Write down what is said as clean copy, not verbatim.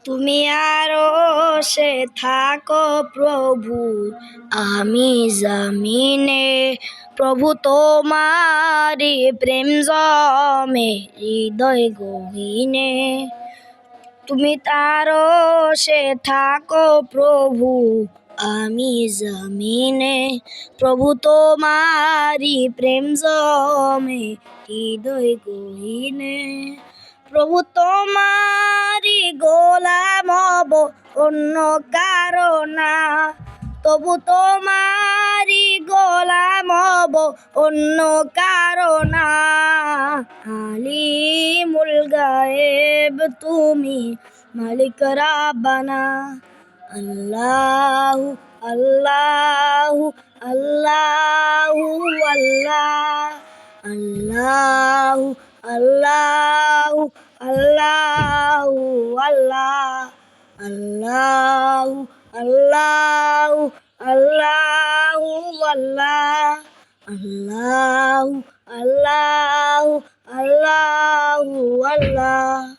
তুমি আরো সে থাকো প্রভু, আমি জমিনে। প্রভু তোমারি প্রেম জমে হৃদয় গহীনে। তুমি তারো সে থাকো প্রভু, আমি জমিনে। প্রভু তোমারি প্রেম জমে হৃদয় গহীনে। প্রভু তোমারি গোলাম হব, অন্য কারো না। তবু তোমারি গোলাম হব, অন্য কারো না। আলিমুল গায়েব তুমি, মালিক রাব্বানা। আল্লাহু আল্লাহু আল্লাহু আল্লাহ। আল্লাহু আল্লাহু আল্লাহু আল্লাহ। আল্লাহু আল্লাহু আল্লাহু আল্লাহ। আল্লাহু আল্লাহু আল্লাহু আল্লাহ।